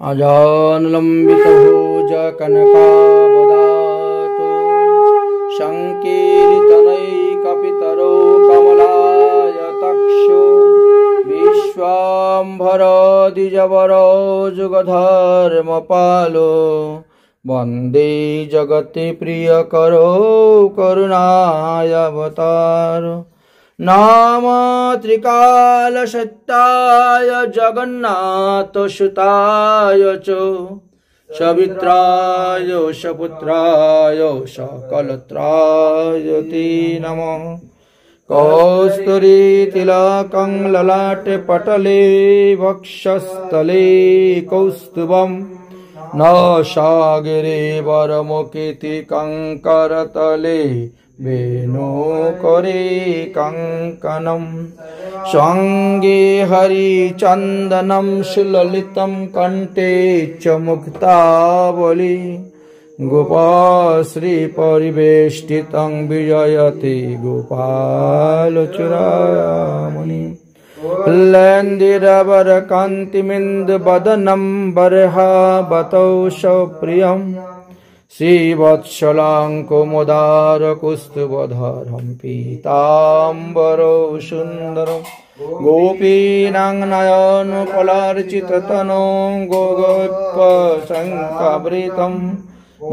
अजानुलम्बितभुजकनकावदातु संकीर्तनैकपितरो कमलायताक्षो विश्वाम्भरो द्विजवरो जुगधर्मपालो वन्दे जगति प्रियकरो करुणायावतारो नाम त्रिकालसत्याय जगन्नाथसुताय च सवित्राय सपुत्राय सकलत्राय ते नमः। कौस्तुरीतिलकं ललाटे पटले वक्षस्थले कौस्तुभं न सागरे वरमुखेति कंकरतले वेणुकरे कंकणं स्वांगे हरिचन्दनं सुललितं कंठे च मुक्तावली गोपाश्री परिवेष्टितं विजयते गोपालचूड़ामणि लेन्दिरवरकान्तिमिन्दवदनं बर्हावतौ सप्रियं श्रीवत्सलाङ्कुमुदारकुस्तुभधरं पीताम्बरो सुन्दरं गोपीनां नयनपलार्चिततनो गोगोत्पशङ्कावृतं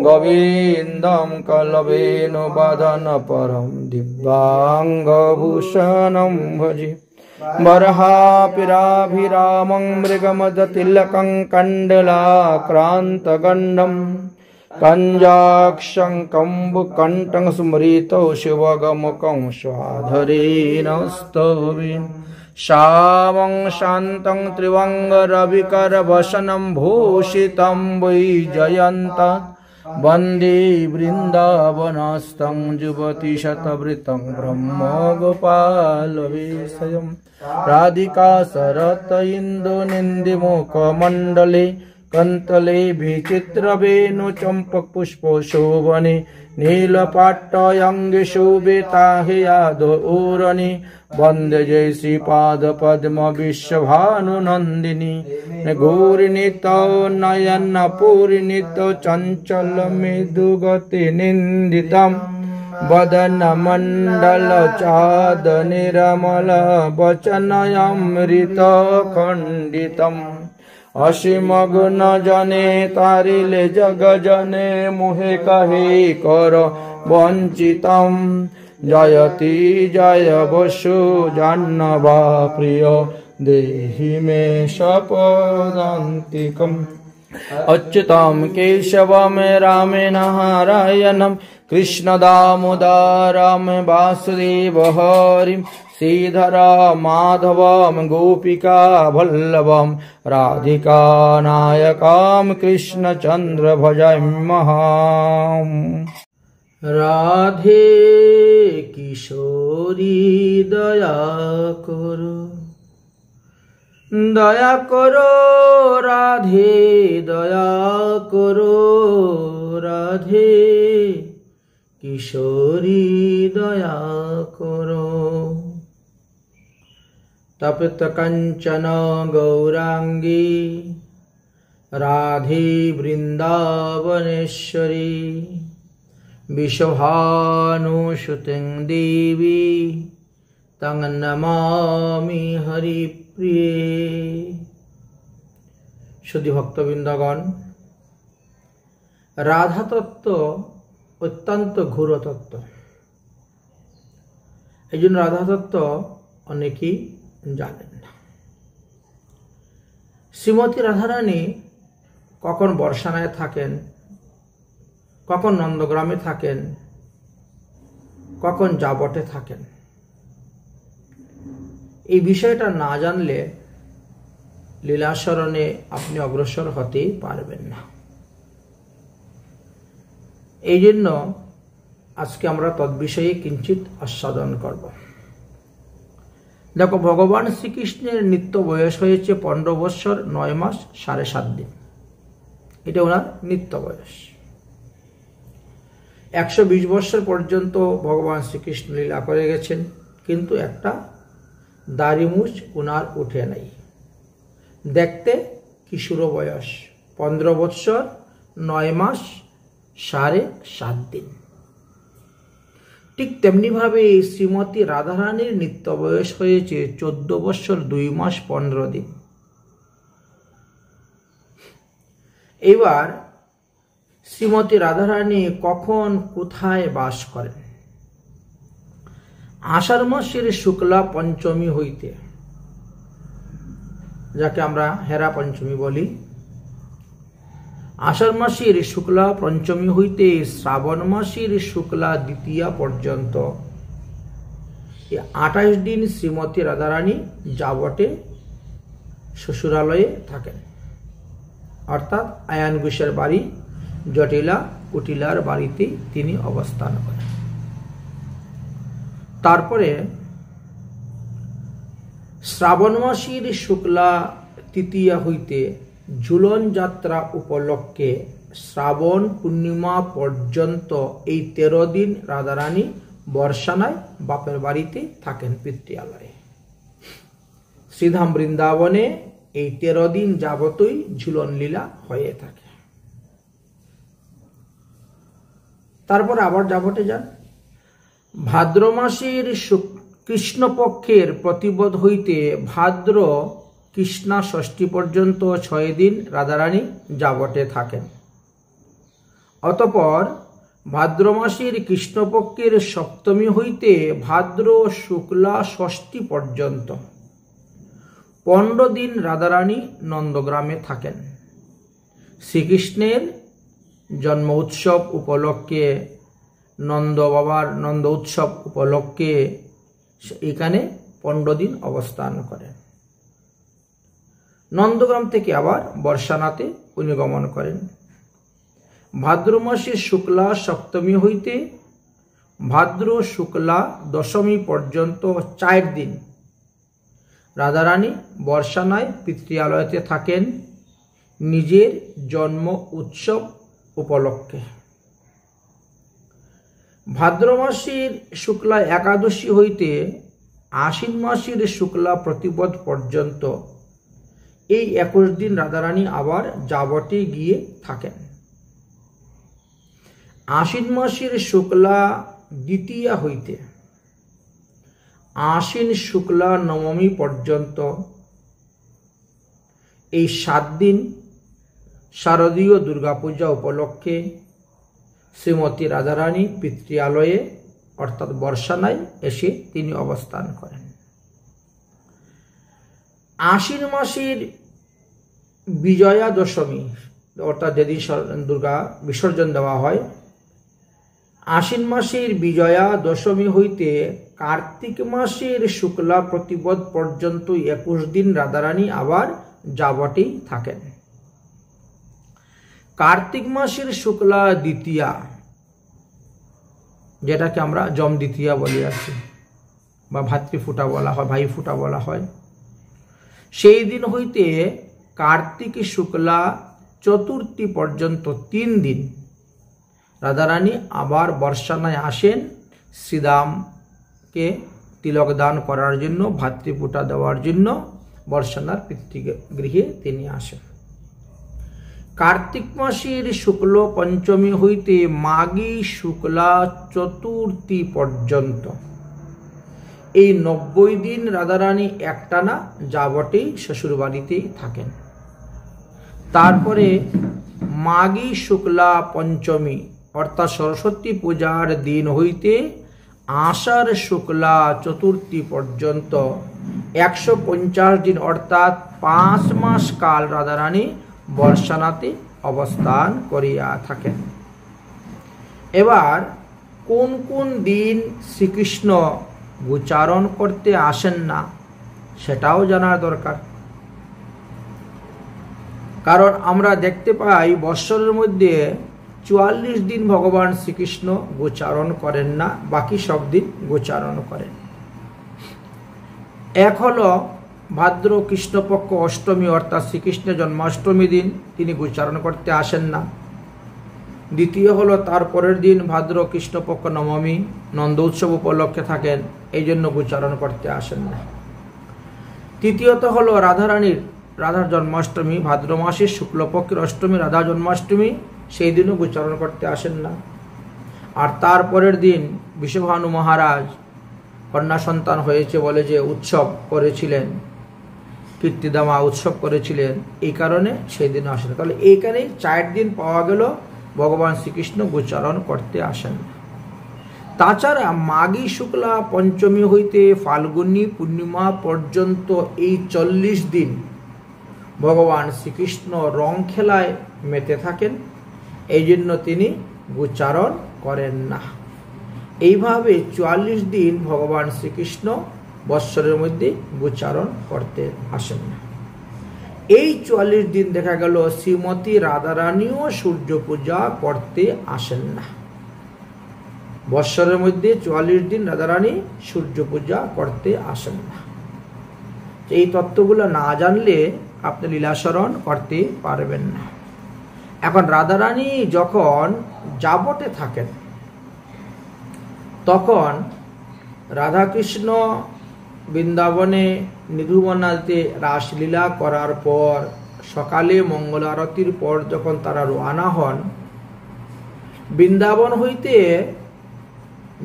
गोविन्दं कलवेणुवदनपरं दिव्याङ्गभूषणं भजे। बर्हापिराभिरामं मृगमदतिलकं कण्डलाक्रान्तगण्डं कञ्जाक्षं कम्बुकण्ठं स्मृतौ शिवगमुखं स्वाधरेण स्तवेन श्यामं शान्तं त्रिवङ्गरविकरवसनं भूषितं वैजयन्तं वन्दे वृन्दावनस्थं युवतिशतवृतं ब्रह्मगोपालवेशयं राधिका शरत इन्दुनिन्दिमुखमण्डले कंतले विचित्रवेणु चंपकपुष्पशोभने नीलपाट्टयंगे शोभिताहे यादौरनि वन्दे जय श्रीपादपद्म विश्वभानुनन्दिनी गौरीनित नयनपूरिणीत चञ्चल मृदुगति निन्दितं वदनमण्डल चादनिरमल वचनमृत खण्डितम् असीम गुण जने तारिले जग जने मुहे कहे कर वंचितम जयति जय वसु जाह्नवा प्रिय देहि मे सपदान्तिकम् अच्युतं केशवं रामे नारायणं कृष्ण दामोदरं वासुदेव हरिं श्रीधर माधवं गोपिका वल्लभं राधिका नायकं कृष्णचंद्र भजाम्यहम्। राधे किशोरी दया करो राधे दया करो राधे किशोरी दया करो। तप्त कंचन गौरांगी राधे वृंदावनेश्वरी विश्वभानुसुतं देवी तं नमामि हरिप्रिये। शुद्धि भक्तबृंदगण, राधा तत्व अत्यंत घोर तत्व। एजন্য राधा तत्व अनेकेই জানেন না। শ্রীমতী রাধারানী কখন বর্ষানায় থাকেন, কখন নন্দগ্রামে থাকেন, কখন জাবটে থাকেন, এই বিষয়টা না জানলে লীলাস্মরণে আপনি অগ্রসর হতে পারবেন না। এই জন্য আজকে আমরা তদ্বিষয়ে কিঞ্চিত আস্বাদন করব। দেখো, ভগবান শ্রীকৃষ্ণের নিত্য বয়স হয়েছে 15 বৎসর 9 মাস 7.5 দিন। এটা ওনার নিত্য বয়স। 120 বৎসর পর্যন্ত ভগবান শ্রীকৃষ্ণ লীলা করে গেছেন, কিন্তু একটা দাড়ি মুছ ওনার উঠে নাই। দেখতে কিশোর বয়স, 15 বৎসর 9 মাস 7.5 দিন। ঠিক তেমনিভাবে শ্রীমতী রাধারানীর নিত্য বয়স হয়েছে 14 বৎসর 2 মাস 15 দিন। এবার শ্রীমতী রাধারানী কখন কোথায় বাস করেন? আষাঢ় মাসের শুক্লা পঞ্চমী হইতে, যাকে আমরা হেরা পঞ্চমী বলি, আষাঢ় মাসের শুক্লা পঞ্চমী হইতে শ্রাবণ মাসের শুক্লা দ্বিতীয়া পর্যন্ত 28 দিন শ্রীমতী রাধারানী যাবটে শ্বশুরালয়ে থাকেন, অর্থাৎ আয়ান ঘোষের বাড়ি জটিলা কুটিলার বাড়িতে তিনি অবস্থান করেন। তারপরে শ্রাবণ মাসের শুক্লা তৃতীয়া হইতে ঝুলন যাত্রা উপলক্ষে শ্রাবণ পূর্ণিমা পর্যন্ত এই 13 দিন রাধারানী বর্ষানায় বাপের বাড়িতে থাকেন, পিতৃয়ালয়ে। শ্রীধাম বৃন্দাবনে এই 13 দিন যাবতই ঝুলন লীলা হয়ে থাকে। তারপর আবার যাবটে যান। ভাদ্র মাসের কৃষ্ণপক্ষের প্রতিপদ হইতে ভাদ্র কৃষ্ণা ষষ্ঠী পর্যন্ত 6 দিন রাধারানী যাবটে থাকেন। অতঃপর ভাদ্র মাসের কৃষ্ণপক্ষের সপ্তমী হইতে ভাদ্র শুক্লা ষষ্ঠী পর্যন্ত 15 দিন রাধারানী নন্দগ্রামে থাকেন। শ্রীকৃষ্ণের জন্ম উৎসব উপলক্ষে, নন্দ বাবার নন্দ উৎসব উপলক্ষে এখানে 15 দিন অবস্থান করেন। নন্দগ্রাম থেকে আবার বর্ষানাতে অনুগমন করেন। ভাদ্র মাসের শুক্লা সপ্তমী হইতে ভাদ্র শুক্লা দশমী পর্যন্ত 4 দিন রাধারানী বর্ষানায় পিতৃয়ালয়তে থাকেন নিজের জন্ম উৎসব উপলক্ষে। ভাদ্র মাসের শুক্লা একাদশী হইতে আশ্বিন মাসের শুক্লা প্রতিপদ পর্যন্ত এই 21 দিন রাধারানী আবার যাবটে গিয়ে থাকেন। আশ্বিন মাসের শুক্লা দ্বিতীয়া হইতে আশ্বিন শুক্লা নবমী পর্যন্ত এই 7 দিন শারদীয় দুর্গাপূজা উপলক্ষে শ্রীমতী রাধারানী পিতৃয়ালয়ে অর্থাৎ বর্ষানায় এসে তিনি অবস্থান করেন। আশ্বিন মাসের বিজয়া দশমী অর্থাৎ যেদিন দুর্গা বিসর্জন দেওয়া হয়, আশ্বিন মাসের বিজয়া দশমী হইতে কার্তিক মাসের শুক্লা প্রতিপদ পর্যন্ত 21 দিন রাধারানী আবার যাবটেই থাকেন। কার্তিক মাসের শুক্লা দ্বিতীয়া, যেটাকে আমরা যম দ্বিতীয়া বলি আছি বা ভাতৃফুটা বলা হয়, ভাই ফুটা বলা হয়, সেই দিন হইতে কার্তিক শুক্লা চতুর্থী পর্যন্ত 3 দিন রাধারানী আবার বর্ষানায় আসেন শ্রীদামকে তিলক দান করার জন্য, ভাতৃফুটা দেওয়ার জন্য বর্ষানার পিতৃগৃহে তিনি আসেন। কার্তিক মাসের শুক্ল পঞ্চমী হইতে মাঘী শুক্লা চতুর্থী পর্যন্ত এই 90 দিন রাধারানী একটানা যাবটেই শ্বশুর বাড়িতেই থাকেন। তারপরে মাঘী শুক্লা পঞ্চমী অর্থাৎ সরস্বতী পূজার দিন হইতে আষাঢ় শুক্লা চতুর্থী পর্যন্ত 150 দিন অর্থাৎ 5 মাস কাল রাধারানী বর্ষানাতে অবস্থান করিয়া থাকেন। এবার কোন কোন দিন শ্রীকৃষ্ণ গোচারণ করতে আসেন না সেটাও জানার দরকার। কারণ আমরা দেখতে পাই বৎসরের মধ্যে 44 দিন ভগবান শ্রীকৃষ্ণ গোচারণ করেন না, বাকি সব দিন গোচারণ করেন। এক হলো ভাদ্র কৃষ্ণপক্ষ অষ্টমী অর্থাৎ শ্রীকৃষ্ণের জন্মাষ্টমী দিন তিনি গোচারণ করতে আসেন না। দ্বিতীয় হলো তার পরের দিন ভাদ্র কৃষ্ণপক্ষ নবমী নন্দ উৎসব উপলক্ষে থাকেন, এই জন্য গোচারণ করতে আসেন না। তৃতীয়ত হলো রাধারানীর রাধার জন্মাষ্টমী, ভাদ্র মাসের শুক্লপক্ষের অষ্টমী রাধা জন্মাষ্টমী, সেই দিনও গোচারণ করতে আসেন না। আর তারপরের দিন বিষভানু মহারাজ কন্যা সন্তান হয়েছে বলে যে উৎসব করেছিলেন, কীর্তিদামা উৎসব করেছিলেন, এই কারণে সেই দিনও আসেন। তাহলে এইখানেই 4 দিন পাওয়া গেল ভগবান শ্রীকৃষ্ণ গোচারণ করতে আসেন। তাছাড়া মাঘী শুক্লা পঞ্চমী হইতে ফাল্গুনী পূর্ণিমা পর্যন্ত এই 40 দিন ভগবান শ্রীকৃষ্ণ রং খেলায় মেতে থাকেন, এই জন্য তিনি গোচারণ করেন না। এইভাবে 44 দিন ভগবান শ্রীকৃষ্ণ বৎসরের মধ্যে গোচারণ করতে আসেন না। এই 44 দিন দেখা গেল শ্রীমতী রাধারানীও সূর্য পূজা করতে আসেন না। বৎসরের মধ্যে 44 দিন রাধারানী সূর্য পূজা করতে আসেন না। এই তত্ত্বগুলো না জানলে আপনি লীলাস্মরণ করতে পারবেন না। এখন রাধারানী যখন জাবটে থাকেন, তখন রাধাকৃষ্ণ বৃন্দাবনে নিধুবনাতে রাসলীলা করার পর সকালে মঙ্গল আরতির পর যখন তারা রওনা হন, বৃন্দাবন হইতে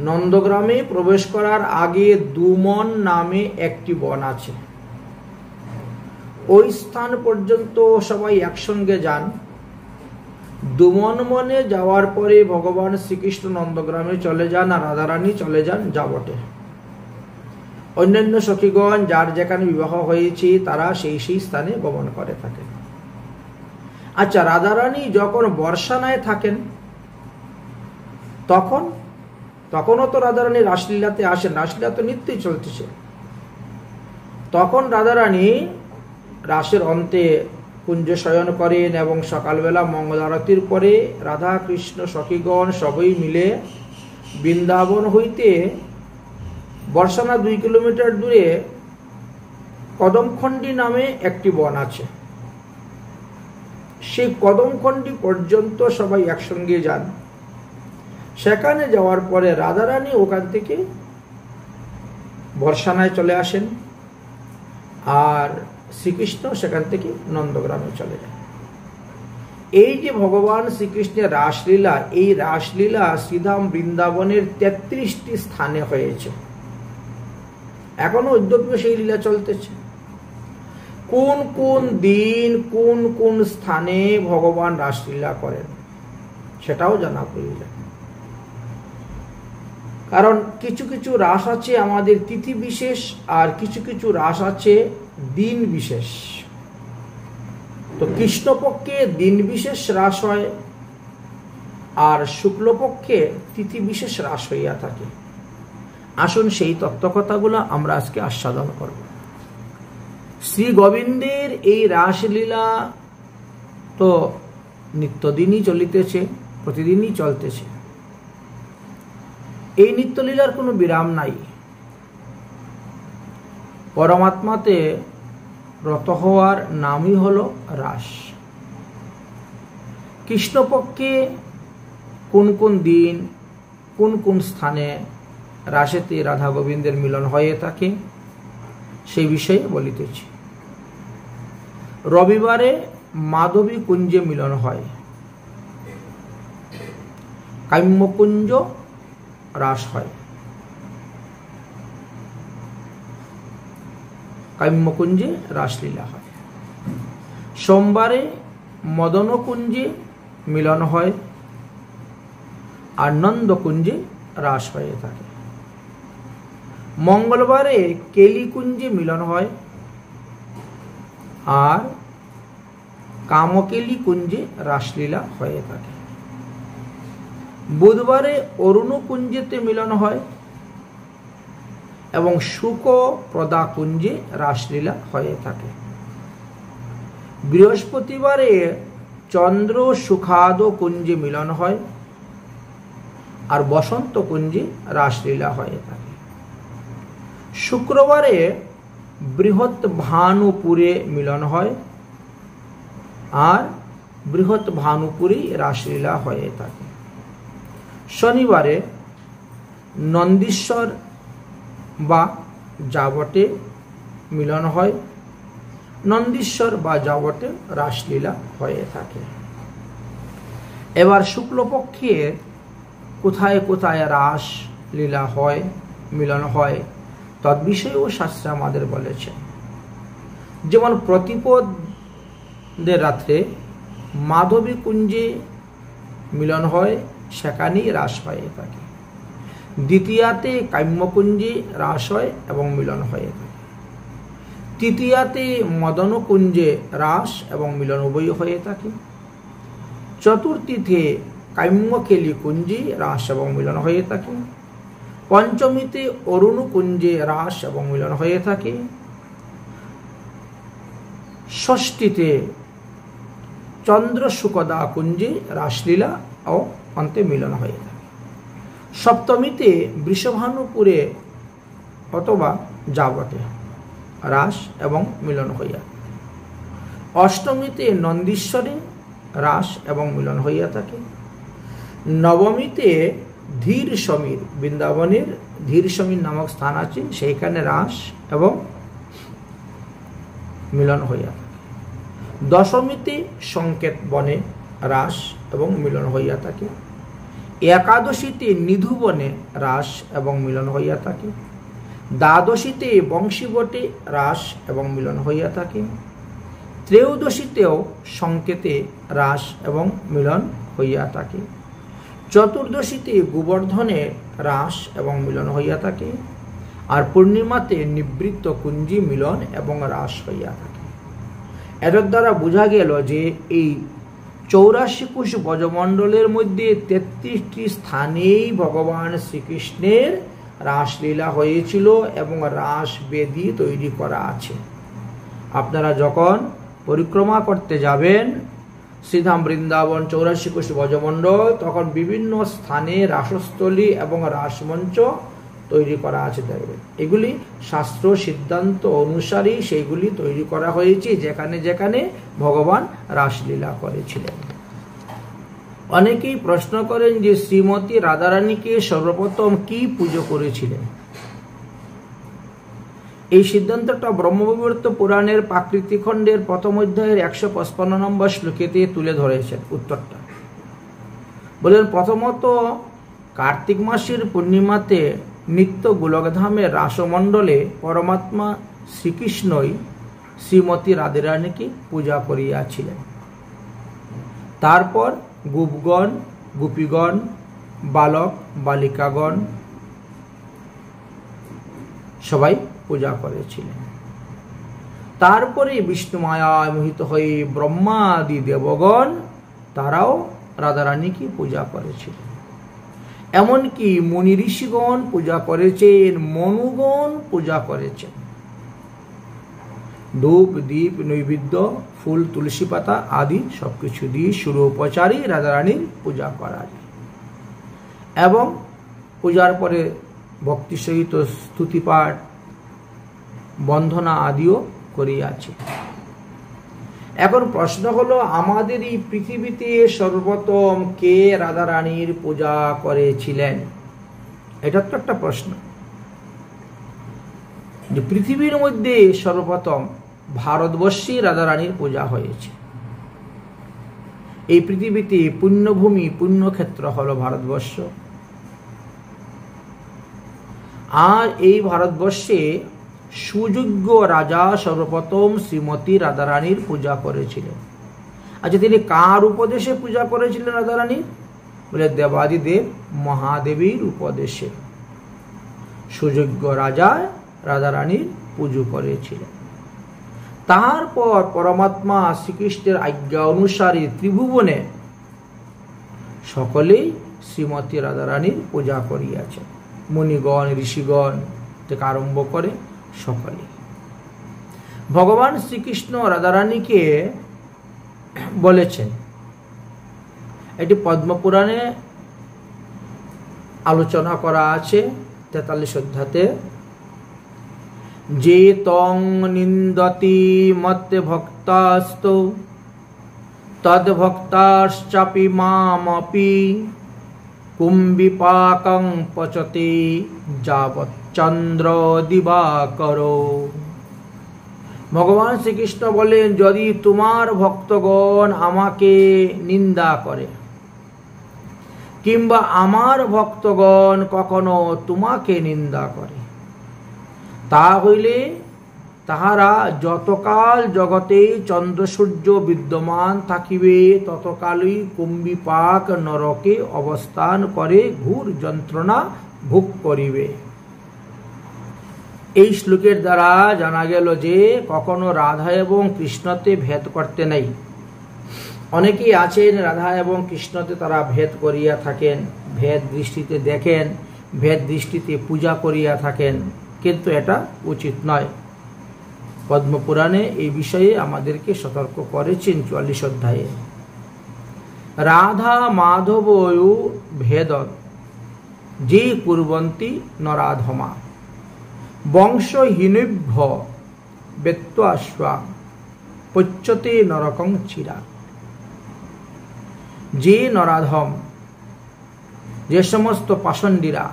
নন্দগ্রামে প্রবেশ করার আগে দুমন নামে একটি বন আছে। ওই স্থান পর্যন্ত সবাই একসঙ্গে যান। দুমন বনে যাওয়ার পরে ভগবান শ্রীকৃষ্ণ নন্দগ্রামে চলে যান আর রাধারানী চলে যান জাবটে। অন্যান্য সখীগণ যার যেখানে বিবাহ হয়েছে তারা সেই সেই স্থানে গমন করে থাকেন। আচ্ছা, রাধারানী যখন বর্ষানায় থাকেন তখনও তো রাধারানী রাসলীলাতে আসেন, রাসলীলা তো নিত্যই চলতেছে। তখন রাধারানী রাসের অন্তে কুঞ্জ শয়ন করেন এবং সকালবেলা মঙ্গল আরতির পরে রাধা কৃষ্ণ সখীগণ সবাই মিলে বৃন্দাবন হইতে বর্ষানা 2 কিলোমিটার দূরে কদমখণ্ডী নামে একটি বন আছে। সেই কদমখণ্ডী পর্যন্ত সবাই একসঙ্গে যান। সেখানে যাওয়ার পরে রাধারানী ওখান থেকে বর্ষানায় চলে আসেন আর শ্রীকৃষ্ণ সেখান থেকে নন্দগ্রামে চলে যান। এই যে ভগবান শ্রীকৃষ্ণের রাসলীলা, এই রাসলীলা শ্রীধাম বৃন্দাবনের 33টি স্থানে হয়েছে। এখনো অদ্যপিও সেই লীলা চলতেছে। কোন কোন দিন কোন কোন স্থানে ভগবান রাসলীলা করেন সেটাও জানা প্রয়োজন। কারণ কিছু কিছু রাস আছে আমাদের তিথি বিশেষ, আর কিছু কিছু রাস আছে দিন বিশেষ। তো কৃষ্ণপক্ষে দিন বিশেষ রাস হয় আর শুক্লপক্ষে তিথি বিশেষ রাস হইয়া থাকে। আসুন সেই তত্ত্বকথাগুলো আমরা আজকে আস্বাদন করব। শ্রী গোবিন্দের এই রাসলীলা তো নিত্যদিনই চলিতেছে, প্রতিদিনই চলতেছে। এই নিত্যলীলার কোনো বিরাম নাই। পরমাত্মাতে রত হওয়ার নামই হলো রাস। কৃষ্ণপক্ষে কোন কোন দিন কোন কোন স্থানে রাসেতে রাধা গোবিন্দের মিলন হয়ে থাকে সেই বিষয়ে বলিতেছি। রবিবারে মাধবী কুঞ্জে মিলন হয়, কাম্যকুঞ্জ রাস হয়। কাম্যকুঞ্জে রাসলীলা হয়। সোমবারে মদনকুঞ্জে মিলন হয় আর নন্দকুঞ্জে রাস হয়ে থাকে। মঙ্গলবারে কেলিকুঞ্জে মিলন হয় আর কামকেলি কুঞ্জে রাসলীলা হয়ে থাকে। বুধবারে অরুণকুঞ্জেতে মিলন হয় এবং শুক প্রদা কুঞ্জে রাসলীলা হয়ে থাকে। বৃহস্পতিবারে চন্দ্র সুখাদ কুঞ্জে মিলন হয় আর বসন্ত কুঞ্জে রাসলীলা হয়ে থাকে। শুক্রবারে বৃহৎ ভানুপুরে মিলন হয় আর বৃহৎ ভানুপুরে রাসলীলা হয়ে থাকে। শনিবারে নন্দীশ্বর বা জাবটে মিলন হয় নন্দীশ্বর বা যাবতে রাসলীলা হয়ে থাকে। এবার শুক্লপক্ষে কোথায় কোথায় রাস লীলা হয়, মিলন হয়, তদ্বিষয়েও শাস্ত্রে আমাদের বলেছে। যেমন প্রতিপদের রাত্রে মাধবী কুঞ্জে মিলন হয়, সেখানেই রাস হয়ে থাকে। দ্বিতীয়াতে কাম্যকুঞ্জে রাস হয় এবং মিলন হয়ে থাকে। তৃতীয়াতে মদনকুঞ্জে রাস এবং মিলন উভয় হয়ে থাকে। চতুর্থীতে কাম্যকেলী কুঞ্জে রাস এবং মিলন হয়ে থাকে। পঞ্চমীতে অরুণকুঞ্জে রাস এবং মিলন হয়ে থাকে। ষষ্ঠীতে চন্দ্রশুকদা কুঞ্জে রাসলীলা ও অন্তে মিলন হয়ে থাকে। সপ্তমীতে বৃষভানুপুরে অথবা যাবতে রাস এবং মিলন হইয়া। অষ্টমীতে নন্দীশ্বরে রাস এবং মিলন হইয়া থাকে। নবমীতে ধীর সমীর, বৃন্দাবনের ধীর সমীর নামক স্থান আছে, সেইখানে রাস এবং মিলন হইয়া থাকে। দশমীতে সংকেত বনে রাস এবং মিলন হইয়া থাকে। একাদশীতে নিধুবনে রাস এবং মিলন হইয়া থাকে। দ্বাদশীতে বংশীবটে রাস এবং মিলন হইয়া থাকে। ত্রয়োদশীতেও সংকেতে রাস এবং মিলন হইয়া থাকে। চতুর্দশীতে গোবর্ধনে রাস এবং মিলন হইয়া থাকে। আর পূর্ণিমাতে নিবৃত্ত কুঞ্জি মিলন এবং রাস হইয়া থাকে। এর দ্বারা বোঝা গেল যে এই 84 কোষ ব্রজমণ্ডলের মধ্যে 33টি স্থানেই ভগবান শ্রীকৃষ্ণের রাসলীলা হয়েছিল এবং রাস বেদী তৈরি করা আছে। আপনারা যখন পরিক্রমা করতে যাবেন শ্রীধাম বৃন্দাবন 84 কোষ ব্রজমণ্ডল, তখন বিভিন্ন স্থানে রাসস্থলী এবং রাসমঞ্চ তৈরি করা আছে দেখবেন। এগুলি শাস্ত্র সিদ্ধান্ত অনুসারে সেইগুলি তৈরি করা হয়েছে, যেখানে যেখানে ভগবান রাসলীলা করেছিলেন। অনেকেই প্রশ্ন করেন যে শ্রীমতী রাধারানীকে সর্বপ্রথম কি পুজো করেছিলেন। এই সিদ্ধান্তটা ব্রহ্মবৈবর্ত পুরাণের প্রাকৃতি খণ্ডের প্রথম অধ্যায়ের 155 নম্বর শ্লোকেতে তুলে ধরেছেন উত্তরটা। বলেন, প্রথমত কার্তিক মাসের পূর্ণিমাতে নিত্য গোলকধামের রাসমণ্ডলে পরমাত্মা শ্রীকৃষ্ণই শ্রীমতী রাধারানীকে পূজা করিয়াছিলেন। তারপর গোপগণ, গোপীগণ, বালক বালিকাগণ সবাই পূজা করেছিলেন। তারপরে বিষ্ণু মায়ায় মোহিত হয়ে ব্রহ্মাদি দেবগণ তারাও রাধারানীকে পূজা করেছিলেন। এমনকি মুনি ঋষিগণ পূজা করেছেন, মনুগণ পূজা করেছেন। ধূপ দীপ নৈবেদ্য ফুল তুলসী পাতা আদি সবকিছু দিয়ে সুরোপচারী রাধারানীর পূজা করা যায় এবং পূজার পরে ভক্তি সহিত স্তুতিপাঠ বন্দনা আদিও করিয়াছে। এখন প্রশ্ন হলো, আমাদের এই পৃথিবীতে সর্বপ্রথম কে রাধারানীর পূজা করেছিলেন? এটা তো একটা প্রশ্ন। যে পৃথিবীর মধ্যে সর্বপ্রথম ভারতবর্ষে রাধারানীর পূজা হয়েছে। এই পৃথিবীতে পুণ্যভূমি পুণ্যক্ষেত্র হলো ভারতবর্ষ। আর এই ভারতবর্ষে সুযোগ্য রাজা সর্বপ্রথম শ্রীমতী রাধারানীর পূজা করেছিলেন। আচ্ছা, তিনি কার উপদেশে পূজা করেছিলেন রাধারানীর? বলে দেবাদিদেব মহাদেবীর উপদেশে সুযোগ্য রাজা রাধারানীর পুজো করেছিলেন। তারপর পরমাত্মা শ্রীকৃষ্ণের আজ্ঞা অনুসারে ত্রিভুবনে সকলেই শ্রীমতী রাধারানীর পূজা করিয়াছেন। মুনিগণ ঋষিগণ থেকে আরম্ভ করে সকলে। ভগবান শ্রীকৃষ্ণ রাধারানীকে বলেছেন, এটি পদ্মপুরাণে আলোচনা করা আছে 43 অধ্যায়ে, যে তং নিন্দতি মত্তে ভক্তাস্তু তদ ভক্তাশ্চাপি মামপি কুম্বিপাকং পচতে যাবৎ চন্দ্র দিবাকরো। ভগবান শ্রীকৃষ্ণ বলেন, যদি তোমার ভক্তগণ আমাকে নিন্দা করে কিংবা আমার ভক্তগণ কখনো তোমাকে নিন্দা করে, তা হইলে তাহারা যতকাল জগতে চন্দ্র সূর্য বিদ্যমান থাকিবে ততকালই কুম্ভীপাক নরকে অবস্থান করে ঘোর যন্ত্রণা ভোগ করিবে। এই শ্লোকের দ্বারা জানা গেল যে কখনো রাধা এবং কৃষ্ণতে ভেদ করতে নেই। অনেকেই আছেন রাধা এবং কৃষ্ণতে তারা ভেদ করিয়া থাকেন, ভেদ দৃষ্টিতে দেখেন, ভেদ দৃষ্টিতে পূজা করিয়া থাকেন, কিন্তু এটা উচিত নয়। পদ্মপুরাণে এই বিষয়ে আমাদেরকে সতর্ক করেছেন 44 অধ্যায়ে। রাধা মাধবয়ু ভেদ যে কুর্বন্তি নরাধমা বংশহীনেভ্য বেত্বাশ্বা পচ্যতে নরকং চিরা। যে নরাধম, যে সমস্ত পাষণ্ডীরা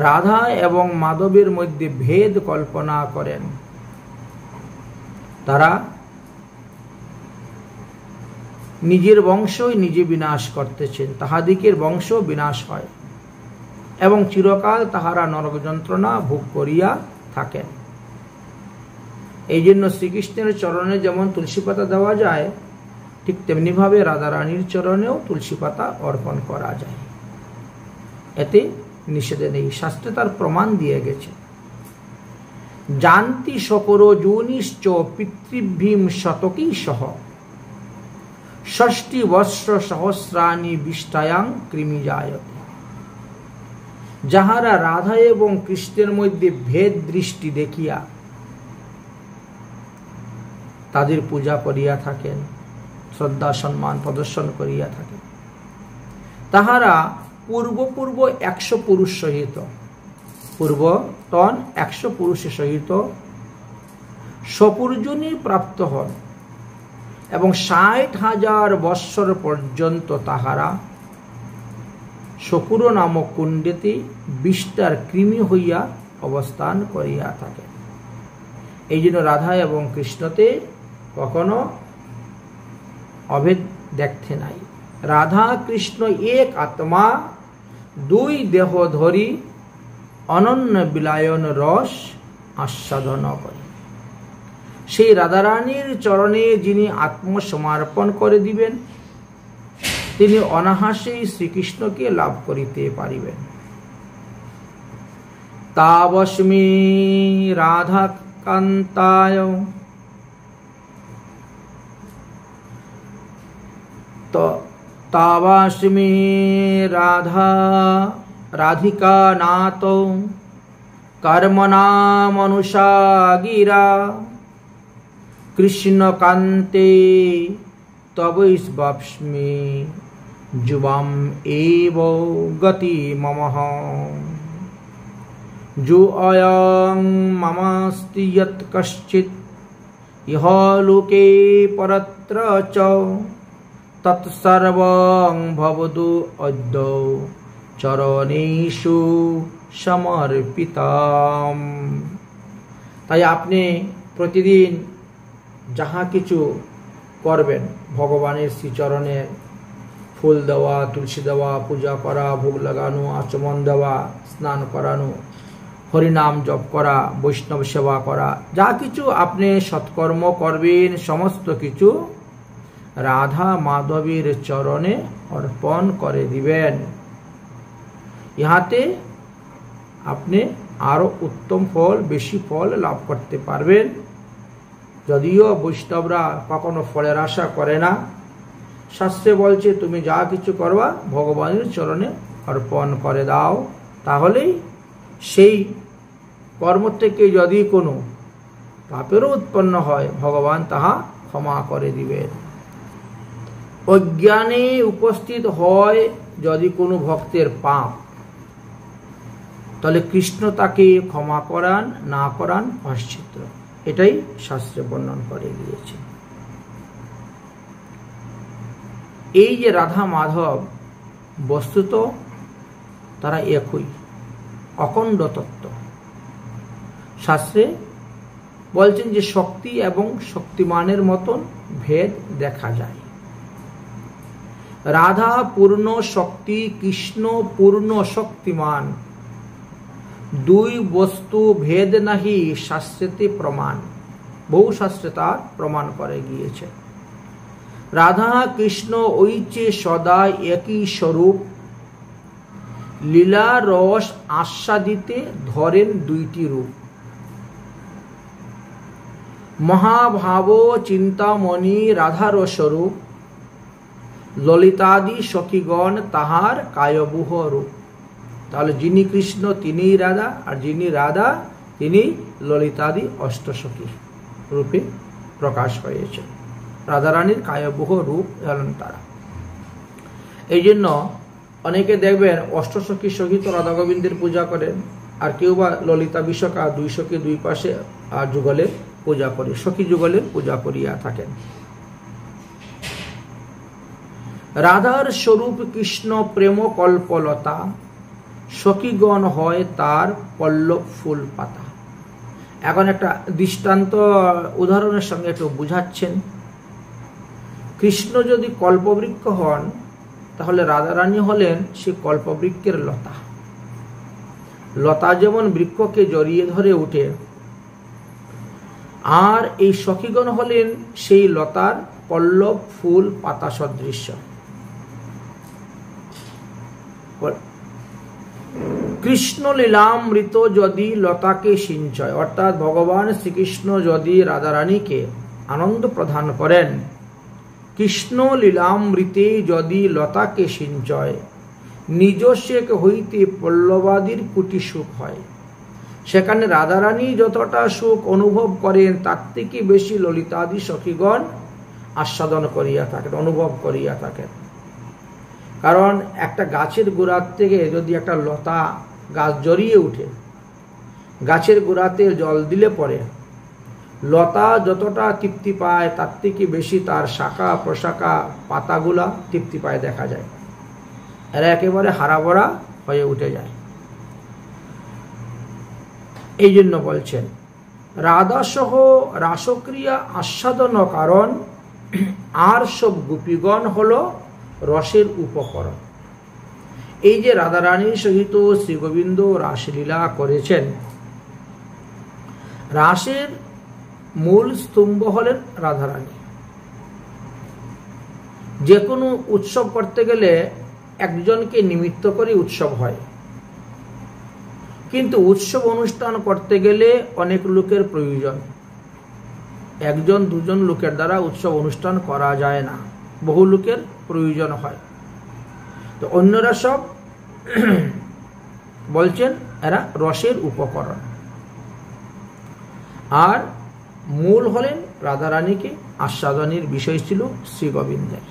রাধা এবং মাধবের মধ্যে ভেদ কল্পনা করেন, তারা নিজের বংশই নিজে বিনাশ করতেছেন, তাহাদিকের বংশ বিনাশ হয় এবং চিরকাল তাহারা নরক যন্ত্রণা ভোগ করিয়া থাকেন। এই জন্য শ্রীকৃষ্ণের চরণে যেমন তুলসী পাতা দেওয়া যায়, ঠিক তেমনি ভাবে রাধারানীর চরণেও তুলসী পাতা অর্পণ করা যায়, এতে নিষেধে নেই। শাস্ত্রে তার প্রমাণ দিয়ে গেছে। জানতি শকরো যোনিশ্চ পিতৃভীম শতকী সহ ষষ্ঠী বৎস সহস্রাণি বিষ্টায়াং কৃমি জায়তে। যাহারা রাধা এবং কৃষ্ণের মধ্যে ভেদ দৃষ্টি দেখিয়া তাদের পূজা করিয়া থাকেন, শ্রদ্ধা সম্মান প্রদর্শন করিয়া থাকেন, তাহারা পূর্ব 100 পুরুষ সহিত, পূর্বতন 100 পুরুষের সহিত সপুর্জনী প্রাপ্ত হন এবং 60,000 বৎসর পর্যন্ত তাহারা শকুর নামক কুণ্ডেতে বিষ্টার কৃমি হইয়া অবস্থান করিয়া থাকে। এই জন্য রাধা এবং কৃষ্ণতে কখনো অভেদ দেখতে নাই। রাধা কৃষ্ণ এক আত্মা, দুই দেহ ধরি অনন্য বিলায়ন রস আস্বাদন করে। সেই রাধারানীর চরণে যিনি আত্মসমর্পণ করে দিবেন, তিনি অনাহাসেই শ্রীকৃষ্ণকে লাভ করিতে পারিবেন। তাবস্মি রাধা কান্তায় তাবাস্মি রাধিকা নাত কর্মণা মনুষা গিরা কৃষ্ণকান্তে তবৈস্বাস্মি যুবাম এব গতি মমঃ যো অয়ং মমাস্তি যৎ কশ্চিৎ ইহ লোকে পরত্র চ তৎসর্বং ভবতু অদ্য চরণেষু সমর্পিতাম। তাই আপনি প্রতিদিন যাহা কিছু করবেন, ভগবানের শ্রীচরণে ফুল দেওয়া, তুলসী দেওয়া, পূজা করা, ভোগ লাগানো, আচমন দেওয়া, স্নান করানো, হরিনাম জপ করা, বৈষ্ণব সেবা করা, যা কিছু আপনি সৎকর্ম করবেন সমস্ত কিছু রাধা মাধবীর চরণে অর্পণ করে দিবেন। ইহাতে আপনি আরো উত্তম ফল, বেশি ফল লাভ করতে পারবেন। যদিও বৈষ্ণবরা কখনো ফলের আশা করে না, শাস্ত্রে বলছে তুমি যা কিছু করবা ভগবানের চরণে অর্পণ করে দাও, তাহলেই সেই কর্ম থেকে যদি কোনো পাপেরও উৎপন্ন হয় ভগবান তাহা ক্ষমা করে দিবেন। অজ্ঞানে উপস্থিত হয় যদি কোনো ভক্তের পাপ, তাহলে কৃষ্ণ তাকে ক্ষমা করান না করান অনিশ্চিত, এটাই শাস্ত্রে বর্ণন করে গিয়েছে। এই যে রাধা মাধব বস্তুত তারা একই, অখণ্ড তত্ত্ব। শাস্ত্রে বলছেন যে শক্তি এবং শক্তিমানের মতন ভেদ দেখা যায়। রাধা পূর্ণ শক্তি, কৃষ্ণ পূর্ণ শক্তিমান, দুই বস্তু ভেদ নাহি শাস্ত্রেতে প্রমাণ। বহু শাস্ত্রে তার প্রমাণ করে গিয়েছে। রাধা কৃষ্ণ ঐচে সদা একই স্বরূপ, লীলা রস আস্বাদিতে ধরেন দুইটি রূপ। মহাভাব চিন্তামণি রাধার স্বরূপ, ললিতাদি সখীগণ তাহার কায়বুহ রূপ। তাহলে যিনি কৃষ্ণ তিনিই রাধা, আর যিনি রাধা তিনি ললিতাদি অষ্টসখী রূপে প্রকাশ হয়েছে। রাধারানীর কায়বুহ রূপ হলেন তারা। এই জন্য অনেকে দেখবেন অষ্টসখী সহিত রাধা গোবিন্দের পূজা করেন, আর কেউ বা ললিতা বিশাখা দুই সখী দুই পাশে যুগলের পূজা করে, সখী যুগলের পূজা করিয়া থাকেন। রাধার স্বরূপ কৃষ্ণ প্রেম কল্পলতা, সখীগণ হয় তার পল্লব ফুল পাতা। এখন একটা দৃষ্টান্ত উদাহরণের সঙ্গে একটু বুঝাচ্ছেন। কৃষ্ণ যদি কল্পবৃক্ষ হন, তাহলে রাধারানী হলেন সে কল্পবৃক্ষের লতা। লতা যেমন বৃক্ষকে জড়িয়ে ধরে উঠে, আর এই সখীগণ হলেন সেই লতার পল্লব ফুল পাতা সদৃশ্য। কৃষ্ণ লীলামৃত যদি লতাকে সিঞ্চয়, অর্থাৎ ভগবান শ্রীকৃষ্ণ যদি রাধারানীকে আনন্দ প্রদান করেন, কৃষ্ণ লীলামৃতে যদি লতাকে সিঞ্চয়, নিজস্ব হইতে পল্লবাদির কুটি সুখ হয়। সেখানে রাধারানী যতটা সুখ অনুভব করেন, তার থেকে বেশি ললিতাদি সখীগণ আস্বাদন করিয়া থাকেন, অনুভব করিয়া থাকেন। কারণ একটা গাছের গোড়ার থেকে যদি একটা লতা গাছ জড়িয়ে উঠে, গাছের গোড়াতে জল দিলে পরে লতা যতটা তৃপ্তি পায়, তার থেকে বেশি তার শাখা প্রশাখা পাতাগুলা তৃপ্তি পায় দেখা যায়। এরা একেবারে হারাভরা হয়ে উঠে যায়। এই জন্য বলছেন রাধাসহ রাসক্রিয়া আস্বাদন কারণ, আর সব গোপীগণ হলো রসের উপকরণ। এই যে রাধারানীর সহিত শ্রী গোবিন্দ রাসলীলা করেছেন, রাসের মূল স্তম্ভ হলেন রাধারানী। যে কোনো উৎসব করতে গেলে একজনকে নিমিত্ত করে উৎসব হয়, কিন্তু উৎসব অনুষ্ঠান করতে গেলে অনেক লোকের প্রয়োজন। একজন দুজন লোকের দ্বারা উৎসব অনুষ্ঠান করা যায় না, বহু লোকের প্রয়োজন হয়। তো অন্যরা সব বলছেন এরা রসের উপকরণ, আর মূল হলেন রাধারানীকে আস্বাদনের বিষয় ছিল শ্রী গোবিন্দের।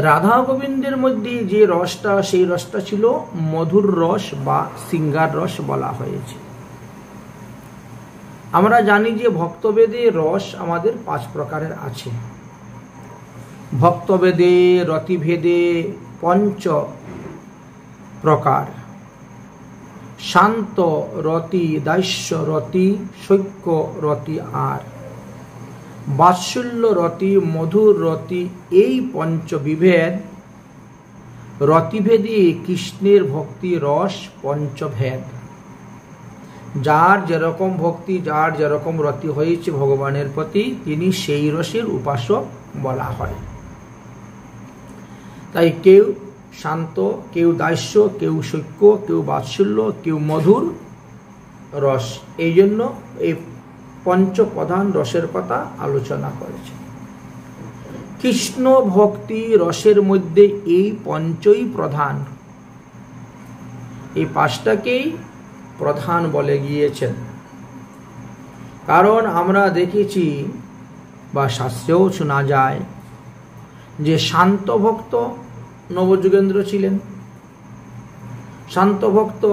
রাধা গোবিন্দের মধ্যে যে রসটা, সেই রসটা ছিল মধুর রস বা সিঙ্গার রস বলা হয়েছে। আমরা জানি যে ভক্তবেদে রস আমাদের 5 প্রকারের আছে। ভক্তবেদে রতিভেদে 5 প্রকার: শান্ত রতি, দাস্য রতি, সৈক্য রতি আর বাৎসল্য রতি, মধুর রতি। এই 5 বিভেদ রতিভেদে কৃষ্ণের ভক্তি রস 5 ভেদ। যার যেরকম ভক্তি, যার যেরকম রতি হয়েছে ভগবানের প্রতি, তিনি সেই রসের উপাসক বলা হয়। তাই কেউ শান্ত, কেউ দাস্য, কেউ সৈক্য, কেউ বাৎসল্য, কেউ মধুর রস। এই জন্য এই 5 প্রধান রসের কথা আলোচনা করেছে। কৃষ্ণ ভক্তি রসের মধ্যে এই 5ই প্রধান, এই 5টাকেই প্রধান বলে গিয়েছেন। কারণ আমরা দেখেছি বা শাস্ত্রেও শোনা যায় যে শান্ত ভক্ত নবযুগেন্দ্র ছিলেন, শান্ত ভক্ত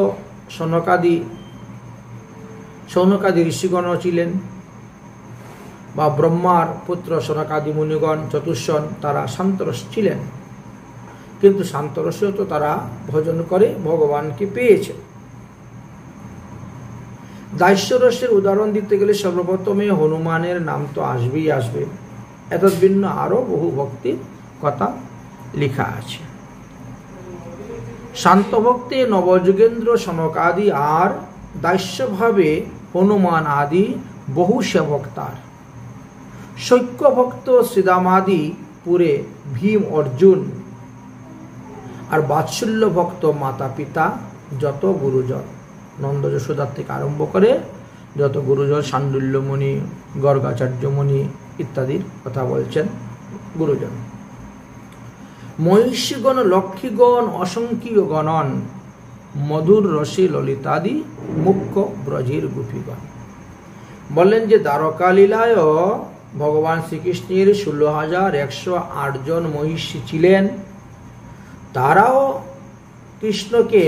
সৌনকাদি ঋষিগণও ছিলেন, বা ব্রহ্মার পুত্র সনকাদি মুনিগণ চতুর্শন, তারা শান্তরস ছিলেন। কিন্তু শান্তরসেও তো তারা ভজন করে ভগবানকে পেয়েছে। দাস্যরসের উদাহরণ দিতে গেলে সর্বপ্রথমে হনুমানের নাম তো আসবেই আসবে। এত ভিন্ন আরো বহু ভক্তির কথা লেখা আছে। শান্ত ভক্তে নবযুগেন্দ্র সনকাদি আর দাস্যভাবে হনুমান আদি বহু সেবক তার। শৈক্য ভক্ত শ্রীদামাদি পুরে ভীম অর্জুন, আর বাৎসল্য ভক্ত মাতা পিতা যত গুরুজন, নন্দ যশোদার থেকে আরম্ভ করে যত গুরুজন, সান্ডুল্যমণি, গর্গাচার্যমণি ইত্যাদির কথা বলছেন গুরুজন। মহিষীগণ লক্ষ্মীগণ অসংখ্য গণন, মধুর রসে ললিতাদি মুখ্য ব্রজের গোপীগণ। বললেন যে দ্বারকা লীলায় ভগবান শ্রীকৃষ্ণের 16,108 জন মহিষী ছিলেন। তারাও কৃষ্ণকে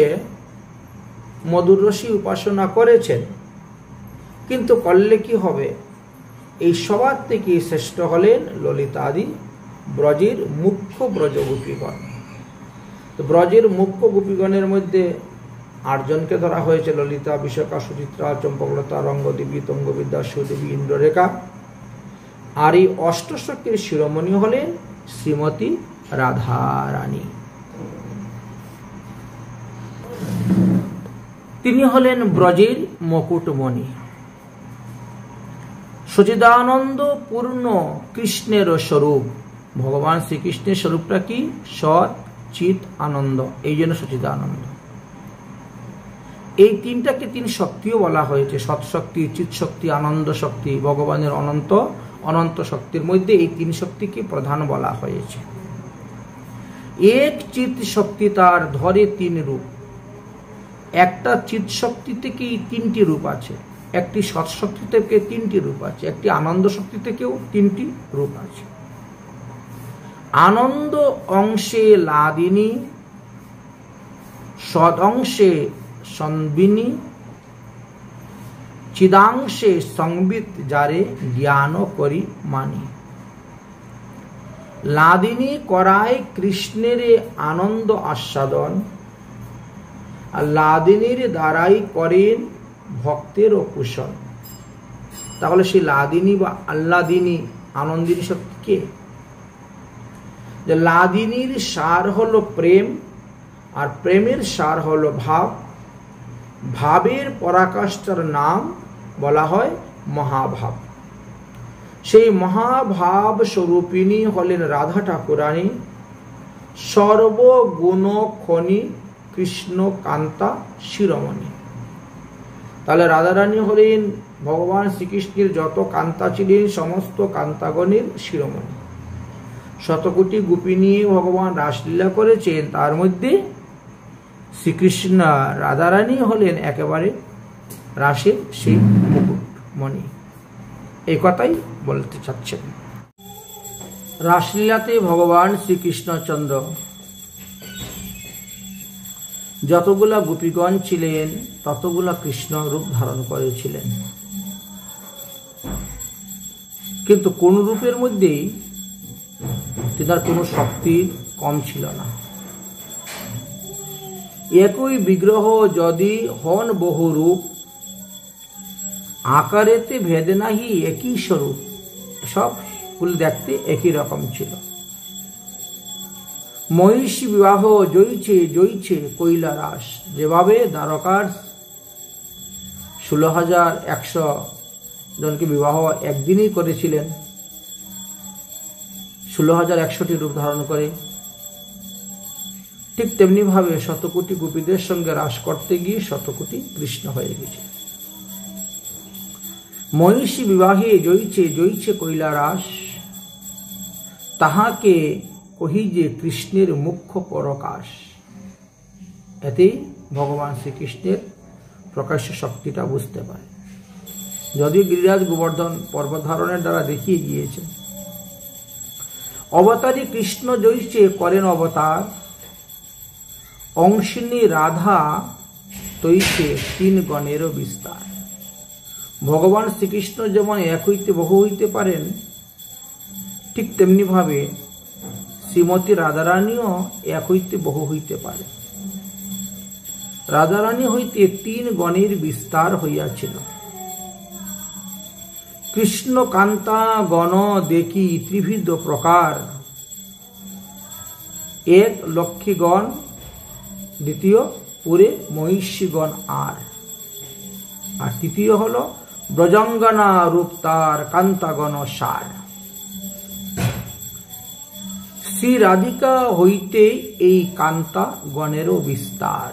মধুর রসে উপাসনা করেছেন, কিন্তু করলে কি হবে? এই সবার থেকে শ্রেষ্ঠ হলেন ললিতাদি ব্রজের মুখ্য ব্রজগোপীগণ। তো ব্রজের মুখ্য গোপীগণের মধ্যে 8 জনকে ধরা হয়েছে: ললিতা, বিশাখা, সুচিত্রা, চম্পকলতা, রঙ্গদেবী, তঙ্গবিদ্যা, সুদেবী, ইন্দ্ররেখা। আর এই অষ্টসখীর শিরোমণি হলেন শ্রীমতী রাধা রানী। তিনি হলেন ব্রজের মুকুটমণি। সচিদানন্দ পূর্ণ কৃষ্ণের স্বরূপ। ভগবান শ্রীকৃষ্ণের স্বরূপটা কি? সৎ চিত আনন্দ, এই জন্য সচিদানন্দ। এই তিনটাকে 3 শক্তিও বলা হয়েছে: সৎ শক্তি, চিত শক্তি, আনন্দ শক্তি। ভগবানের অনন্ত অনন্ত শক্তির মধ্যে এই 3 শক্তিকে প্রধান বলা হয়েছে। এক চিত শক্তি তার ধরে 3 রূপ। একটা চিত শক্তি থেকেই 3টি রূপ আছে, একটি সৎ শক্তি থেকে 3টি রূপ আছে, একটি আনন্দ শক্তি থেকেও 3টি রূপ আছে। আনন্দ অংশে লাদিনী, সৎ অংশে সন্বিনী, চিদাংশে সংবিত যারে জ্ঞান করি মানি। লাদিনী করায় কৃষ্ণের আনন্দ আস্বাদন, আর লাদিনীর দ্বারাই করেন ভক্তের কুশল। তাহলে সেই লাদিনী বা আহ্লাদিনী আনন্দিনী শক্তি কে? যে লাদিনীর সার হলো প্রেম, আর প্রেমের সার হলো ভাব। ভাবের পরাকাষ্ঠার নাম বলা হয় মহাভাব। সেই মহাভাব স্বরূপিণী হলেন রাধা ঠাকুরানী, সর্বগুণ খনি কৃষ্ণ কান্তা শিরোমণি। তাহলে রাধারানী হলেন ভগবান শ্রীকৃষ্ণের যত কান্তা ছিলেন সমস্ত কান্তাগণের শিরোমণি। শতকোটি গোপী নিয়ে ভগবান রাসলীলা করেছেন, তার মধ্যে শ্রীকৃষ্ণ রাধারানী হলেন একেবারে রাসের সেই মুকুটমণি। এই কথাই বলতে চাচ্ছেন। রাসলীলাতে ভগবান শ্রীকৃষ্ণচন্দ্র যতগুলা গোপীগণ ছিলেন ততগুলা কৃষ্ণ রূপ ধারণ করেছিলেন, কিন্তু কোন রূপের মধ্যেই তার কোনো শক্তি কম ছিল না। একই বিগ্রহ যদি হন বহু রূপ, আকারেতে ভেদ নাহি একই স্বরূপ। সবগুলো দেখতে একই রকম ছিল। মহিষী বিবাহ জয়ছে জয়ছে কৈলা রাস। যেভাবে দ্বারকার 16,100 জনকে বিবাহ একদিনই করেছিলেন, 16,100টি রূপ ধারণ করে, ঠিক তেমনি ভাবে শতকোটি গোপীদের সঙ্গে রাস করতে গিয়ে শতকোটি কৃষ্ণ হয়ে গেছে। মহিষী বিবাহে জয়ছে জয়ছে কৈলা রাস, তাহাকে কহি যে কৃষ্ণের মুখ্য পরকাশ। এতেই ভগবান শ্রীকৃষ্ণের প্রকাশ্য শক্তিটা বুঝতে পারে। যদিও গিরিরাজ গোবর্ধন পর্বত ধারণের দ্বারা দেখিয়ে গিয়েছেন। অবতারী কৃষ্ণ জয়ছে করেন অবতার, অংশিনী রাধা তৈছে 3 গণেরও বিস্তার। ভগবান শ্রীকৃষ্ণ যেমন এক হইতে বহু হইতে পারেন, ঠিক তেমনি ভাবে শ্রীমতী রাধারানীও এক হইতে বহু হইতে পারে। রাধারানী হইতে 3 গণের বিস্তার হইয়াছিল। কৃষ্ণ কান্তা গণ দেখি ত্রিবিধ প্রকার, এক লক্ষ্মীগণ, দ্বিতীয় পুরে মহিষীগণ, আর তৃতীয় হলো ব্রজাঙ্গনা রূপ তার কান্তাগণ সার। শ্রী রাধিকা হইতে এই কান্তা গণেরও বিস্তার।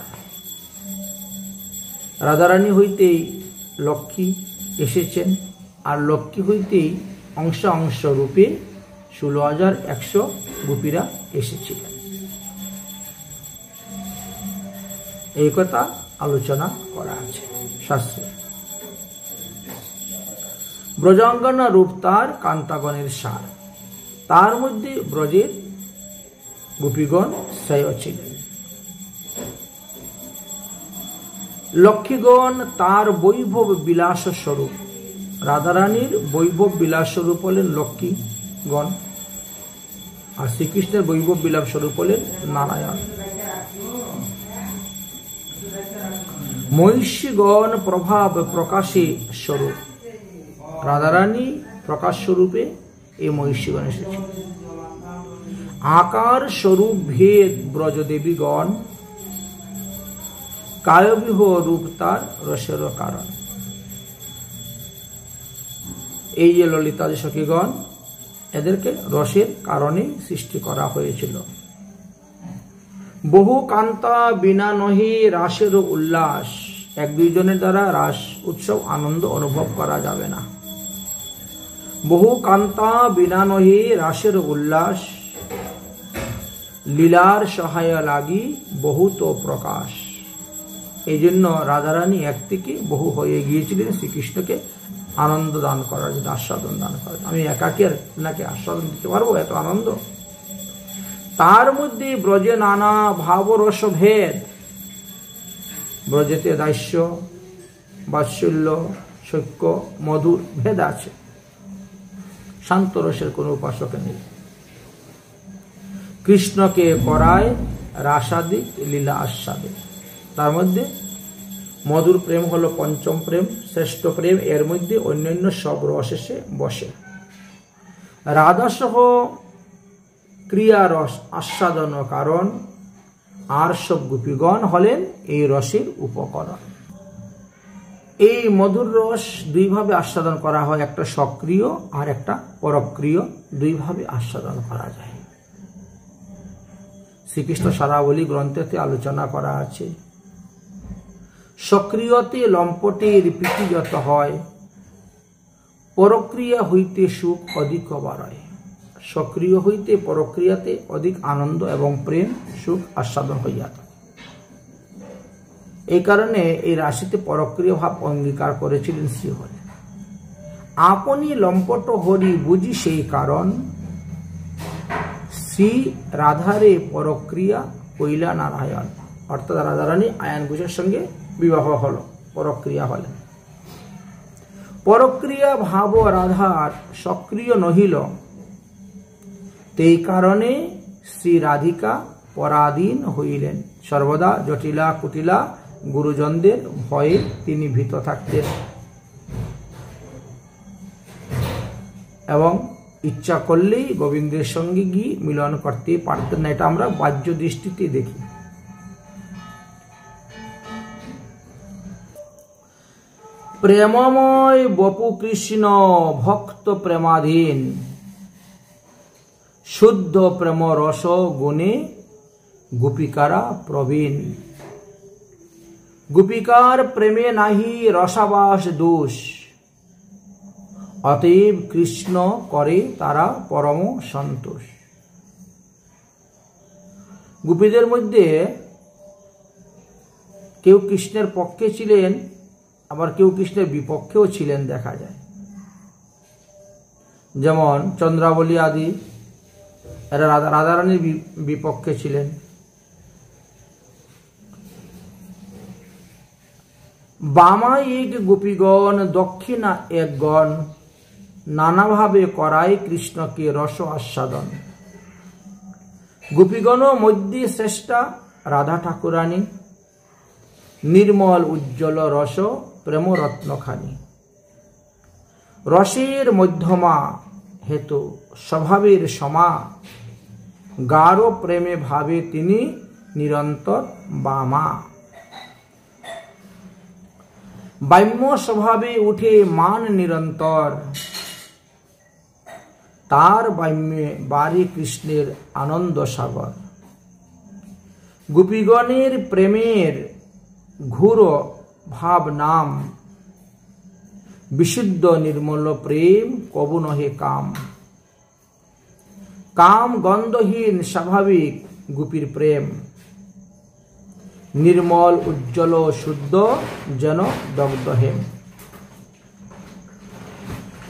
রাধারানী হইতেই লক্ষ্মী এসেছেন, আর লক্ষ্মী হইতেই অংশ অংশ রূপে 16,100 গোপীরা এসেছিলেন। এই কথা আলোচনা করা আছে শাস্ত্রে। ব্রজাঙ্গনা রূপ তার কান্তাগণের সার, তার মধ্যে ব্রজের গোপীগণ শ্রেয় ছিলেন। লক্ষ্মীগণ তার বৈভব বিলাস স্বরূপ। রাধারানীর বৈভব বিলাস স্বরূপ হলেন লক্ষ্মীগণ, আর শ্রীকৃষ্ণের বৈভব বিলাস স্বরূপ হলেন নারায়ণ। মহিষীগণ প্রভাব প্রকাশে স্বরূপ। রাধারানী প্রকাশ স্বরূপে এই মহিষীগণ এসেছে। আকার স্বরূপ ভেদ ব্রজদেবীগণ, কায়বিহ রূপ তার রসের কারণ। এই যে ললিতাদি সখীগণ, এদেরকে রসের কারণে সৃষ্টি করা হয়েছিল। বহু কান্তা বিনা নহি রাসের উল্লাস। এক দুইজনের দ্বারা রাস উৎসব আনন্দ অনুভব করা যাবে না। বহু কান্তা বিনা নহি রাসের উল্লাস, লীলার সহায় লাগি বহুত প্রকাশ। এই জন্য রাধারানী এক থেকে বহু হয়ে গিয়েছিলেন শ্রীকৃষ্ণকে আনন্দ দান করার জন্য, আস্বাদন দান করার। আমি একাকে আপনাকে আস্বাদন দিতে পারবো এত আনন্দ? তার মধ্যে ব্রজে নানা ভাবরস ভেদ। ব্রজেতে দাস্য, বাৎসল্য, সৈক্য, মধুর ভেদ আছে। শান্ত রসের কোন উপাসক নেই। কৃষ্ণকে করায় রাসাদিক লীলা আস্বাদে। তার মধ্যে মধুর প্রেম হলো পঞ্চম প্রেম, শ্রেষ্ঠ প্রেম। এর মধ্যে অন্যান্য সব রস এসে বসে। রাধাসহ ক্রিয়া রস আস্বাদন কারণ, আর সব গোপীগণ হলেন এই রসের উপকরণ। এই মধুর রস দুইভাবে আস্বাদন করা হয়, একটা সক্রিয় আর একটা পরক্রিয়, দুইভাবে আস্বাদন করা যায়। শ্রীকৃষ্ণ সারাবলী গ্রন্থেতে আলোচনা করা আছে। সক্রিয়তে লম্পটের প্রীতি যত হয়, পরক্রিয়া হইতে সুখ অধিক বাড়ায়। সক্রিয় হইতে পরক্রিয়াতে অধিক আনন্দ এবং প্রেম সুখ আস্বাদন হইয়া থাকে। এই কারণে এই রাশিতে পরক্রিয় ভাব অঙ্গীকার করেছিলেন শ্রীহরি। আপনি লম্পট হরি বুঝি সেই কারণ, শ্রী রাধারে পরক্রিয়া কইলা নারায়ণ। অর্থাৎ রাধারানী আয়ান ঘোষের সঙ্গে বিবাহ হল, পরক্রিয়া হলেন। পরক্রিয়া ভাব রাধার সক্রিয় নহিল, তেই কারণে শ্রী রাধিকা পরাধীন হইলেন। সর্বদা জটিলা কুটিলা গুরুজনদের ভয়ে তিনি ভীত থাকতেন এবং ইচ্ছা করলেই গোবিন্দের সঙ্গে গিয়ে মিলন করতে পারতেন না। এটা আমরা বাহ্য দৃষ্টিতে দেখি। প্রেমময় বপু কৃষ্ণ ভক্ত প্রেমাধীন, শুদ্ধ প্রেম রস গুণে গোপিকারা প্রবীণ। গোপিকার প্রেমে নাহি রসাবাস দোষ, অতএব কৃষ্ণ করে তারা পরম সন্তোষ। গোপীদের মধ্যে কেউ কৃষ্ণের পক্ষে ছিলেন, আবার কেউ কৃষ্ণের বিপক্ষেও ছিলেন দেখা যায়। যেমন চন্দ্রাবলী আদি এরা রাধারানীর বিপক্ষে ছিলেন। বামা এক গোপীগণ দক্ষিণা এক গণ, নানাভাবে করায় কৃষ্ণকে রস আস্বাদন। গোপীগণ মধ্যে শ্রেষ্ঠা রাধা ঠাকুরানী, নির্মল উজ্জ্বল রস প্রেম রত্নখানি। রসের মধ্যমা হেতু স্বভাবের সমা, গাঢ় প্রেমে ভাবে তিনি নিরন্তর বামা। বাম্য স্বভাবে উঠে মান নিরন্তর, তার বাম্যে বারে কৃষ্ণের আনন্দ সাগর। গোপীগণের প্রেমের ঘোর ভাব নাম, বিশুদ্ধ নির্মল প্রেম কবু নহে কাম। কাম গন্ধহীন স্বাভাবিক গোপীর প্রেম, নির্মল উজ্জ্বল শুদ্ধ যেন দগ্ধ হেম।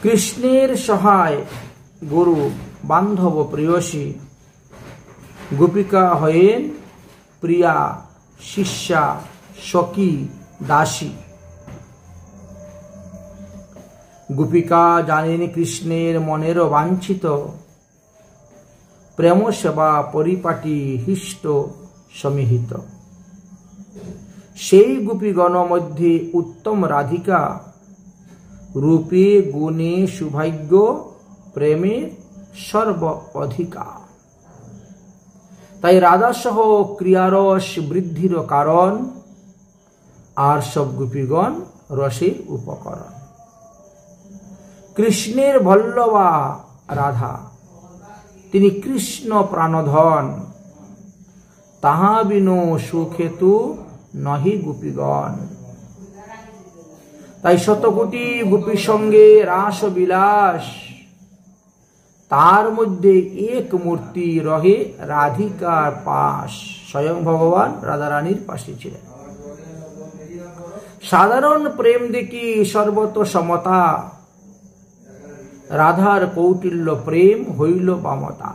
কৃষ্ণের সহায় গুরু বান্ধব প্রেয়সী, গোপিকা হয়েন প্রিয়া শিষ্যা সখী দাসী। গোপিকা জানেন কৃষ্ণের মনের বাঞ্ছিত, প্রেম সেবা পরিপাটি হৃষ্ট সমিহিত। সেই গোপীগণ মধ্যে উত্তম রাধিকা, রূপে গুণে সৌভাগ্য প্রেমে সর্ব অধিকা। তাই রাধাসহ ক্রিয়ারস বৃদ্ধির কারণ, আর সব গোপীগণ রসের উপকরণ। কৃষ্ণের বল্লভা রাধা, তিনি কৃষ্ণ প্রাণধন, তাহা বিনু সুখেতু নহি গোপীগণ। তাই শতকোটি গোপীর সঙ্গে রাস বিলাস, তার মধ্যে এক মূর্তি রহে রাধিকার পাশ। স্বয়ং ভগবান রাধারানীর পাশে ছিলেন। সাধারণ প্রেম দেখি সর্বত সমতা, রাধার কৌটিল্য প্রেম হইল বামতা।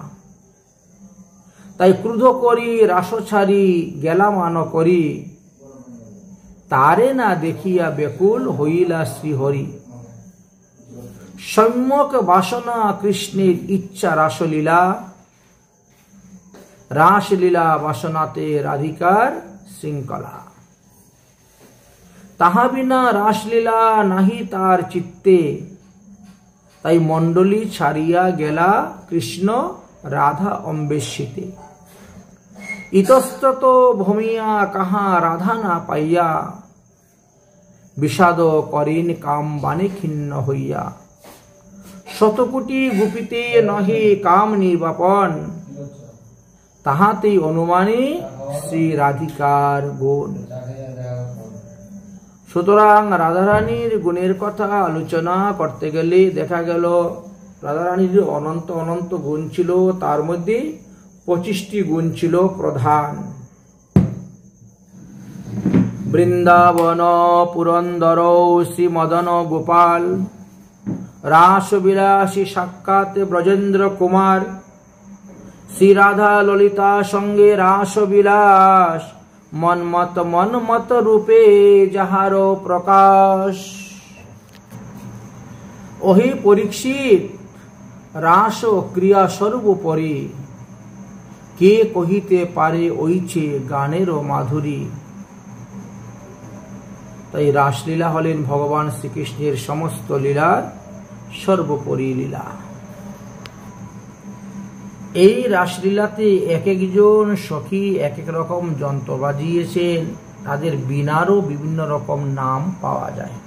তাই ক্রুধ করি রাস ছাড়ি গেলাম আন করি, তারে না দেখিয়া বেকুল হইলা শ্রীহরি। সম্যক বাসনা কৃষ্ণের ইচ্ছা রাসলীলা, রাসলীলা বাসনাতে রাধিকার শৃঙ্খলা। তাহা বিনা রাসলীলা নাহি তার চিত্তে, তাই মণ্ডলী ছাড়িয়া গেলা কৃষ্ণ রাধা অম্বেশিতে। ইতস্তত ভূমিয়া কাহা রাধা না পাইয়া, বিষাদ করেন কাম বানে খিন্ন হইয়া। শতকোটি গোপীতে নহে কাম নির্বাপন, তাহাতেই অনুমানে শ্রী রাধিকার গুণ। সুতরাং রাধারানীর গুণের কথা আলোচনা করতে গেলে দেখা গেল রাধারানীর অনন্ত অনন্ত গুণ ছিল, তার মধ্যে 25টি গুণ ছিল প্রধান। বৃন্দাবন পুরন্দর শ্রী মদন গোপাল, রাসবিলাসী সাক্ষাৎ ব্রজেন্দ্র কুমার। শ্রী রাধা ললিতা সঙ্গে রাসবিলাস, মন্মত রূপে যাহার প্রকাশ। ওহে পরীক্ষিত, রাস ক্রিয়া সর্বোপরি, কে কহিতে পারে ওইছে গানের মাধুরী। তাই রাসলীলা হলেন ভগবান শ্রীকৃষ্ণের সমস্ত লীলার সর্বোপরি লীলা। এই রাসলীলাতে এক একজন সখী এক এক রকম যন্ত্র বাজিয়েছেন, তাদের বীণারও বিভিন্ন রকম নাম পাওয়া যায়।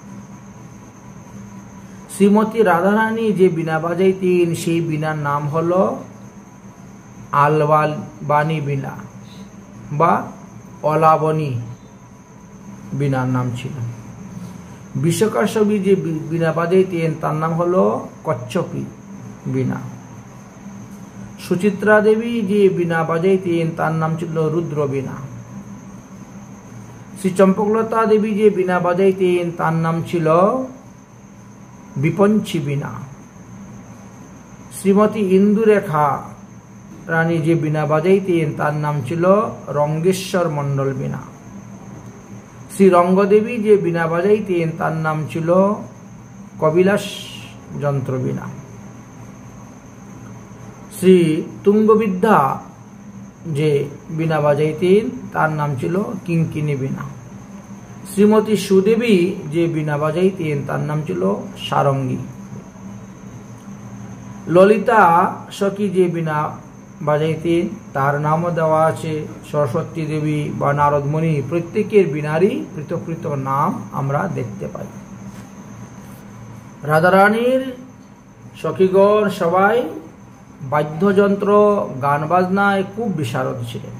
শ্রীমতী রাধারানী যে বীণা বাজাইতেন সেই বীণার নাম হল আলবানী বীণা বা অলাবনী বীণার নাম ছিল। বিশ্বকাশবী যে বীণা বাজাইতেন তার নাম হল কচ্ছপী বীণা। সুচিত্রা দেবী যে বীণা বাজাইতেন তার নাম ছিল রুদ্র বীণা। শ্রী চম্পকলতা দেবী যে বীণা বাজাইতেন তার নাম ছিল বিপঞ্চী বীণা। শ্রীমতী ইন্দুরেখা রানী যে বীণা বাজাইতেন তার নাম ছিল রঙ্গেশ্বর মণ্ডল বীণা। শ্রী রঙ্গদেবী যে বীণা বাজাইতেন তার নাম ছিল কবিলাস যন্ত্র বীণা। শ্রী তুঙ্গবিদ্যা যে বীণা বাজাইতেন তার নাম ছিল কিঙ্কিনী বীণা। শ্রীমতী সুদেবী যে বীণা বাজাইতেন তার নাম ছিল সারঙ্গী। ললিতা সখী যে বীণা বাজাইতেন তার নামও দেওয়া আছে সরস্বতী দেবী বা নারদমণি, প্রত্যেকের বীণারই পৃথক পৃথক নাম আমরা দেখতে পাই। রাধারানীর সখীগণ সবাই বাদ্যযন্ত্র গান বাজনায় খুব বিশারদ ছিলেন।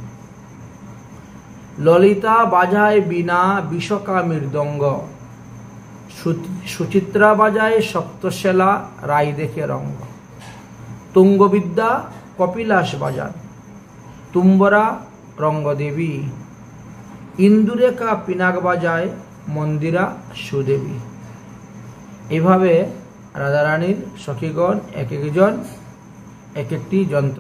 ললিতা বাজায় বীণা, বিশকা মৃদঙ্গ, সুচিত্রা বাজায় সপ্তশেলা, রাই দেখে রঙ্গ, তুঙ্গবিদ্যা কপিলাস বাজান, তুম্বরা রঙ্গদেবী, ইন্দুরেখা পিনাক বাজায়, মন্দিরা সুদেবী। এভাবে রাধারানীর সখীগণ এক একজন এক একটি যন্ত্র